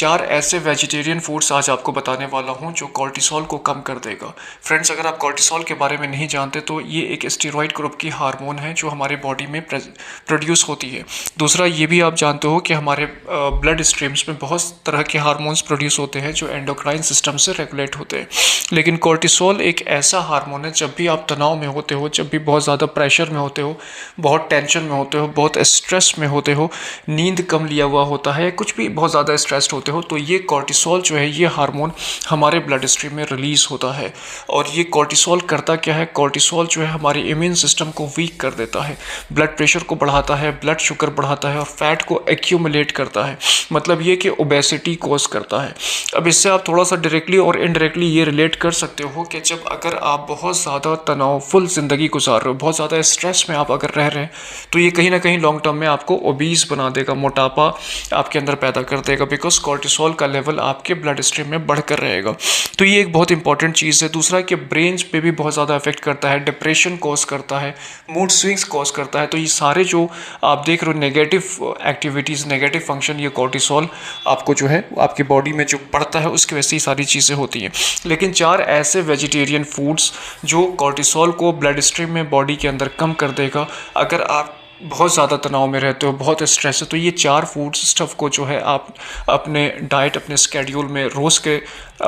4 ऐसे vegetarian foods आज आपको बताने वाला हूं जो कॉर्टिसोल को कम कर देगा। फ्रेंड्स, अगर आप कॉर्टिसोल के बारे में नहीं जानते तो ये एक स्टेरॉइड ग्रुप की हार्मोन है जो हमारे बॉडी में प्रोड्यूस होती है। दूसरा, ये भी आप जानते हो कि हमारे ब्लड स्ट्रीम्स में बहुत तरह के हार्मोन्स प्रोड्यूस होते हैं जो एंडोक्राइन सिस्टम से रेगुलेट होते हैं। लेकिन कॉर्टिसोल एक ऐसा हार्मोन है, जब भी आप तनाव में होते हो, जब भी बहुत ज़्यादा प्रेशर में होते हो, बहुत टेंशन में होते हो, बहुत स्ट्रेस में होते हो, नींद कम लिया हुआ होता है, कुछ भी बहुत ज़्यादा स्ट्रेस्ड होते हो, तो ये कॉर्टिसोल जो है, ये हार्मोन हमारे ब्लड स्ट्रीम में रिलीज़ होता है। और ये कॉर्टिसोल करता क्या है? कॉर्टिसोल जो है हमारे इम्यून सिस्टम को वीक कर देता है, ब्लड प्रेशर को बढ़ाता है, ब्लड शुगर बढ़ाता है और फैट को एक्यूमुलेट करता है। मतलब ये कि ओबेसिटी कॉज करता है। अब इससे आप थोड़ा सा डायरेक्टली और इनडायरेक्टली ये रिलेट कर सकते हो कि जब अगर आप बहुत ज़्यादा तनावफुल ज़िंदगी गुजार रहे हो, बहुत ज़्यादा स्ट्रेस में आप अगर रह रहे हैं, तो ये कहीं ना कहीं लॉन्ग टर्म में आपको ओबीस बना देगा, मोटापा आपके अंदर पैदा कर देगा, बिकॉज कॉर्टिसोल का लेवल आपके ब्लड स्ट्रीम में बढ़कर रहेगा। तो ये एक बहुत इंपॉर्टेंट चीज़ है। दूसरा कि ब्रेन पे भी बहुत ज़्यादा इफेक्ट करता है, डिप्रेशन कॉज करता है, मूड स्विंग्स कॉज करता है। तो ये सारे जो आप देख रहे हो नेगेटिव एक्टिविटीज़, नेगेटिव फंक्शन, ये कॉर्टिसोल आपको जो है आपकी बॉडी में जो पड़ता है उसकी वजह से ये सारी चीज़ें होती हैं। लेकिन 4 ऐसे वेजिटेरियन फूड्स जो कॉर्टिसोल को ब्लड स्ट्रीम में बॉडी के अंदर कम कर देगा। अगर आप बहुत ज़्यादा तनाव में रहते हो, बहुत स्ट्रेस है, तो ये 4 फूड स्टफ़ को जो है आप अपने डाइट, अपने स्केड्यूल में रोज़ के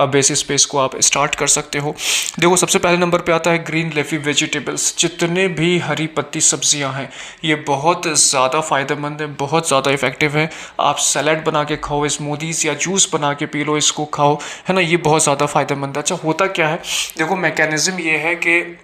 बेसिस पे इसको आप स्टार्ट कर सकते हो। देखो, सबसे पहले नंबर पे आता है ग्रीन लीफी वेजिटेबल्स। जितने भी हरी पत्ती सब्जियां हैं ये बहुत ज़्यादा फ़ायदेमंद है, बहुत ज़्यादा इफ़ेक्टिव है। आप सैलड बना के खाओ, स्मूदीज़ या जूस बना के पी लो, इसको खाओ, है ना, ये बहुत ज़्यादा फ़ायदेमंद है। अच्छा, होता क्या है? देखो, मैकेनिज़्म ये है कि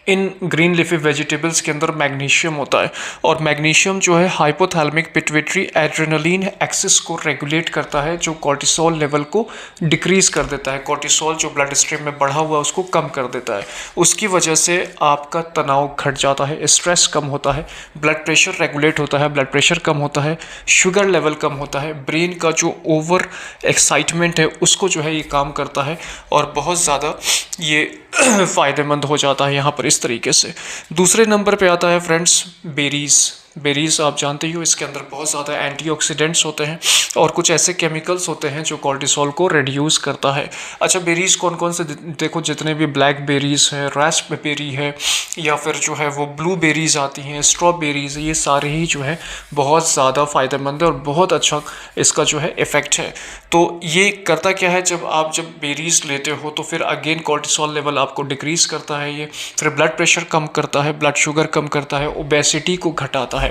इन ग्रीन लीफी वेजिटेबल्स के अंदर मैग्नीशियम होता है, और मैग्नीशियम जो है हाइपोथैलेमिक पिट्यूटरी एड्रेनलिन एक्सिस को रेगुलेट करता है, जो कॉर्टिसोल लेवल को डिक्रीज़ कर देता है। कॉर्टिसोल जो ब्लड स्ट्रीम में बढ़ा हुआ है उसको कम कर देता है। उसकी वजह से आपका तनाव घट जाता है, स्ट्रेस कम होता है, ब्लड प्रेशर रेगुलेट होता है, ब्लड प्रेशर कम होता है, शुगर लेवल कम होता है, ब्रेन का जो ओवर एक्साइटमेंट है उसको जो है ये काम करता है, और बहुत ज़्यादा ये फ़ायदेमंद हो जाता है यहाँ पर इस तरीके से। दूसरे नंबर पे आता है फ्रेंड्स बेरीज़। बेरीज़ आप जानते ही हो, इसके अंदर बहुत ज़्यादा एंटीऑक्सीडेंट्स होते हैं और कुछ ऐसे केमिकल्स होते हैं जो कॉर्टिसोल को रिड्यूस करता है। अच्छा, बेरीज़ कौन कौन से? देखो, जितने भी ब्लैक बेरीज़ हैं, रास्पबेरी है, या फिर जो है वो ब्लू बेरीज़ आती हैं, स्ट्रॉबेरीज़, ये सारे ही जो है बहुत ज़्यादा फ़ायदेमंद है और बहुत अच्छा इसका जो है इफ़ेक्ट है। तो ये करता क्या है? जब बेरीज़ लेते हो तो फिर अगेन कॉर्टिसोल लेवल आपको डिक्रीज़ करता है, ये फिर ब्लड प्रेशर कम करता है, ब्लड शुगर कम करता है, ओबेसिटी को घटाता है।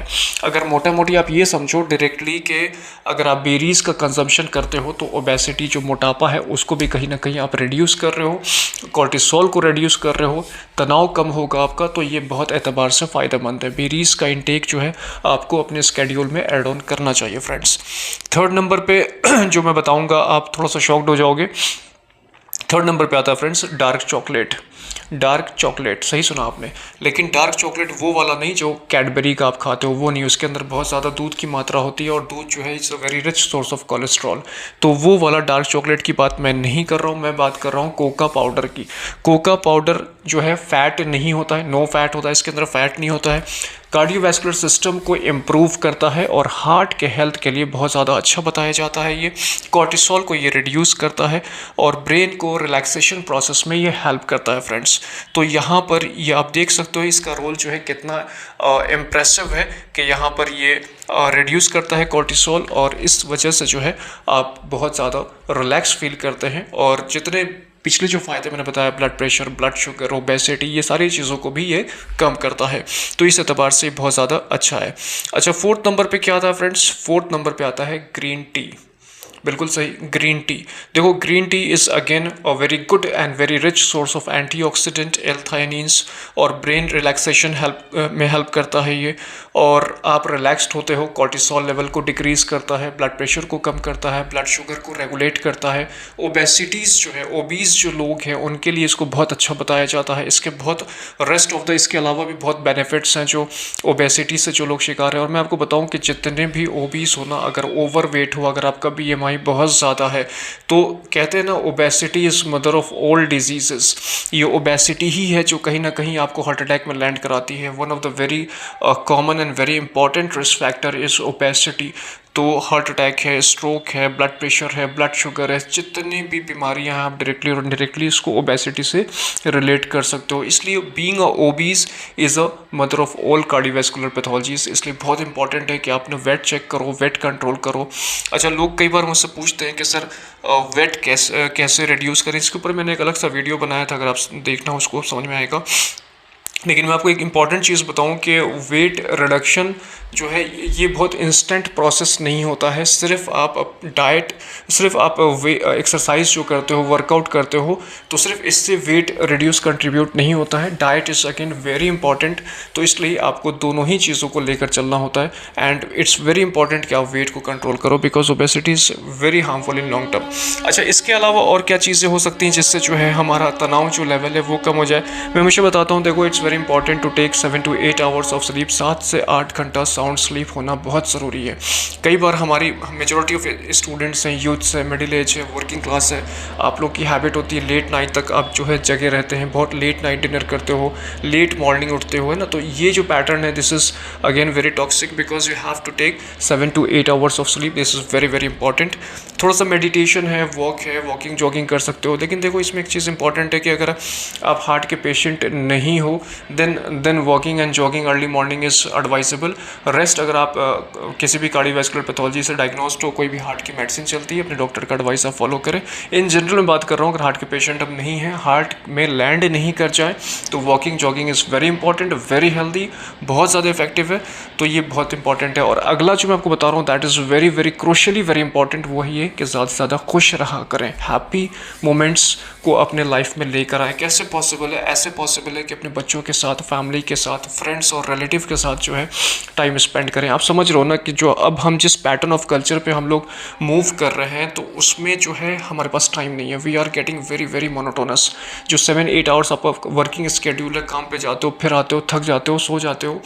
अगर मोटा मोटी आप ये समझो डायरेक्टली कि अगर आप बेरीज़ का कंजम्पशन करते हो तो ओबेसिटी, जो मोटापा है, उसको भी कहीं ना कहीं आप रिड्यूस कर रहे हो, कॉर्टिसोल को रिड्यूस कर रहे हो, तनाव कम होगा आपका। तो ये बहुत एतबार से फ़ायदेमंद है। बेरीज़ का इंटेक जो है आपको अपने स्केड्यूल में ऐड ऑन करना चाहिए फ्रेंड्स। थर्ड नंबर पे जो मैं बताऊंगा आप थोड़ा सा शॉक्ड हो जाओगे। थर्ड नंबर पे आता है friends dark chocolate. Dark chocolate, सही सुना आपने, लेकिन डार्क चॉकलेट वो वाला नहीं जो कैडबरी का आप खाते हो, वो नहीं। उसके अंदर बहुत ज़्यादा दूध की मात्रा होती है और दूध जो है it's a very rich source of cholesterol. तो वो वाला डार्क चॉकलेट की बात मैं नहीं कर रहा हूँ, मैं बात कर रहा हूँ कोका पाउडर की। कोका पाउडर जो है फैट नहीं होता है, नो फैट होता है, इसके अंदर फैट नहीं होता है, कार्डियोवैस्कुलर सिस्टम को इम्प्रूव करता है और हार्ट के हेल्थ के लिए बहुत ज़्यादा अच्छा बताया जाता है। ये कॉर्टिसोल को ये रिड्यूस करता है और ब्रेन को रिलैक्सेशन प्रोसेस में ये हेल्प करता है फ्रेंड्स। तो यहाँ पर ये आप देख सकते हो इसका रोल जो है कितना इम्प्रेसिव है कि यहाँ पर ये रिड्यूस करता है कॉर्टिसोल, और इस वजह से जो है आप बहुत ज़्यादा रिलैक्स फील करते हैं। और जितने पिछले जो फ़ायदे मैंने बताया, blood pressure, blood sugar, obesity, ये सारी चीज़ों को भी ये कम करता है। तो इस एतबार से बहुत ज़्यादा अच्छा है। अच्छा, फोर्थ नंबर पे क्या आता है फ्रेंड्स? फोर्थ नंबर पे आता है ग्रीन टी। बिल्कुल सही, ग्रीन टी। देखो, green tea is again a very good and very rich source of antioxidant, एल्थायनिन्स, और ब्रेन रिलैक्सेशन में हेल्प करता है ये, और आप रिलैक्स्ड होते हो, कॉर्टिसोल लेवल को डिक्रीज़ करता है, ब्लड प्रेशर को कम करता है, ब्लड शुगर को रेगुलेट करता है। ओबेसिटीज़ जो है, ओबीज जो लोग हैं, उनके लिए इसको बहुत अच्छा बताया जाता है। इसके बहुत रेस्ट ऑफ द इसके अलावा भी बहुत बेनिफिट्स हैं जो ओबेसिटी से जो लोग शिकार हैं। और मैं आपको बताऊँ कि जितने भी ओबीज हो ना, अगर ओवर वेट हो, अगर आपका BMI बहुत ज़्यादा है, तो कहते हैं ना obesity is mother of all diseases. ये ओबेसिटी ही है जो कहीं ना कहीं आपको हार्ट अटैक में लैंड कराती है। One of the very common and very important risk factor is obesity. तो हार्ट अटैक है, स्ट्रोक है, ब्लड प्रेशर है, ब्लड शुगर है, जितनी भी बीमारियां हैं आप डायरेक्टली और इनडायरेक्टली इसको ओबेसिटी से रिलेट कर सकते हो। इसलिए being a obese is a mother of all cardiovascular pathologies. इसलिए बहुत इंपॉर्टेंट है कि आपने वेट चेक करो, वेट कंट्रोल करो। अच्छा, लोग कई बार मुझसे पूछते हैं कि सर वेट कैसे रिड्यूस करें। इसके ऊपर मैंने एक अलग सा वीडियो बनाया था, अगर आप देखना उसको समझ में आएगा। लेकिन मैं आपको एक इम्पॉर्टेंट चीज़ बताऊं कि वेट रिडक्शन जो है ये बहुत इंस्टेंट प्रोसेस नहीं होता है। सिर्फ आप डाइट, सिर्फ आप एक्सरसाइज जो करते हो, वर्कआउट करते हो, तो सिर्फ इससे वेट रिड्यूस कंट्रीब्यूट नहीं होता है। Diet is again very important. तो इसलिए आपको दोनों ही चीज़ों को लेकर चलना होता है एंड इट्स वेरी इंपॉर्टेंट कि आप वेट को कंट्रोल करो because obesity is very harmful in long term. अच्छा, इसके अलावा और क्या चीज़ें हो सकती हैं जिससे जो है हमारा तनाव जो लेवल है वो कम हो जाए। मैं हमेशा बताता हूँ, देखो it's very important to take 7 to 8 hours of sleep. 7 से 8 घंटा साउंड स्लीप होना बहुत ज़रूरी है। कई बार हमारी मेजॉरिटी ऑफ स्टूडेंट्स हैं, यूथ्स हैं, मिडिल एज है, वर्किंग क्लास है, आप लोग की हैबिट होती है लेट नाइट तक आप जो है जगे रहते हैं, बहुत लेट नाइट डिनर करते हो, लेट मॉर्निंग उठते हो, है ना। तो ये जो पैटर्न है this is again very toxic because you have to take 7 to 8 hours of sleep. This is very very important. थोड़ा सा मेडिटेशन है, वॉक है, वॉकिंग जॉगिंग कर सकते हो। लेकिन देखो इसमें एक चीज़ इंपॉर्टेंट है कि अगर आप हार्ट के पेशेंट नहीं हो then walking and jogging early morning is advisable. Rest अगर आप किसी भी कार्डियोवैस्कुलर पैथोलॉजी से डायग्नोस्ड हो, कोई भी हार्ट की मेडिसिन चलती है, अपने डॉक्टर का एडवाइस आप फॉलो करें। इन जनरल मैं बात कर रहा हूँ, अगर हार्ट के पेशेंट अब नहीं है, हार्ट में लैंड नहीं कर जाए, तो walking jogging is very important, very healthy, बहुत ज़्यादा इफेक्टिव है। तो ये बहुत इंपॉर्टेंट है। और अगला जो मैं आपको बता रहा हूँ that is very very crucially very important, वही है कि ज़्यादा से ज़्यादा खुश रहा करें। हैप्पी मोमेंट्स को अपने लाइफ में लेकर आए। कैसे पॉसिबल है? ऐसे पॉसिबल है कि अपने बच्चों के साथ, फैमिली के साथ, फ्रेंड्स और रिलेटिव के साथ जो है टाइम स्पेंड करें। आप समझ रहे हो ना कि जो अब हम जिस पैटर्न ऑफ कल्चर पे हम लोग मूव कर रहे हैं, तो उसमें जो है हमारे पास टाइम नहीं है। We are getting very very monotonous. जो 7-8 आवर्स आप वर्किंग स्केड्यूल है, काम पे जाते हो, फिर आते हो, थक जाते हो, सो जाते हो,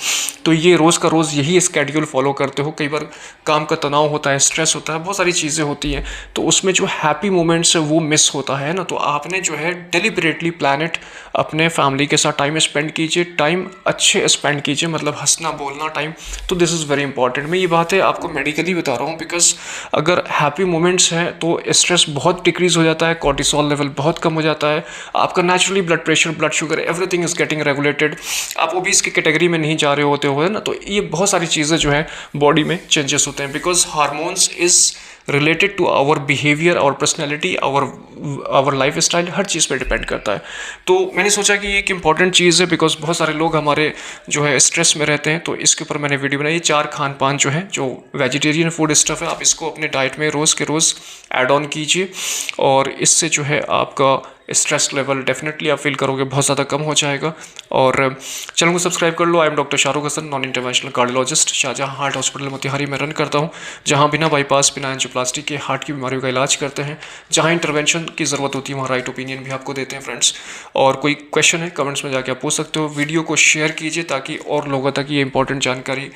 तो ये रोज़ का रोज़ यही स्केड्यूल फॉलो करते हो। कई बार काम का तनाव होता है, स्ट्रेस होता है, बहुत सारी चीज़ें होती हैं, तो उसमें जो हैप्पी मोमेंट्स है वो मिस होता है ना। तो आपने जो है डेलिबरेटली प्लान इट, अपने फैमिली के साथ टाइम स्पेंड कीजिए, टाइम अच्छे स्पेंड कीजिए, मतलब हंसना बोलना टाइम। तो दिस इज़ वेरी इंपॉर्टेंट। मैं ये बात है आपको मेडिकली बता रहा हूँ बिकॉज अगर हैप्पी मोमेंट्स हैं तो स्ट्रेस बहुत डिक्रीज हो जाता है, कॉर्टिसोल लेवल बहुत कम हो जाता है, आपका naturally blood pressure, blood sugar, everything is getting regulated. आप ओबीस की कैटेगरी में नहीं जा रहे होते हो, है ना। तो ये बहुत सारी चीज़ें जो है बॉडी में चेंजेस होते हैं because hormones is related to our behaviour, our personality, our lifestyle, हर चीज़ पे डिपेंड करता है। तो मैंने सोचा कि ये एक इंपॉर्टेंट चीज़ है बिकॉज बहुत सारे लोग हमारे जो है स्ट्रेस में रहते हैं, तो इसके ऊपर मैंने वीडियो बनाई। 4 खान पान जो है, जो वेजिटेरियन फूड स्टफ़ है, आप इसको अपने डाइट में रोज़ के रोज़ ऐड ऑन कीजिए और इससे जो है आपका स्ट्रेस लेवल डेफिनेटली आप फील करोगे बहुत ज़्यादा कम हो जाएगा। और चैनल को सब्सक्राइब कर लो। I am doctor Shahrukh Hasan, non interventional cardiologist, Shahjahan heart hospital Motihari में रन करता हूँ, जहाँ बिना बाईपास, बिना एंजियोप्लास्टी के हार्ट की बीमारियों का इलाज करते हैं। जहाँ इंटरवेंशन की ज़रूरत होती है वहाँ राइट ओपिनियन भी आपको देते हैं फ्रेंड्स। और कोई क्वेश्चन है कमेंट्स में जाके आप पूछ सकते हो। वीडियो को शेयर कीजिए ताकि और लोगों तक ये इंपॉर्टेंट जानकारी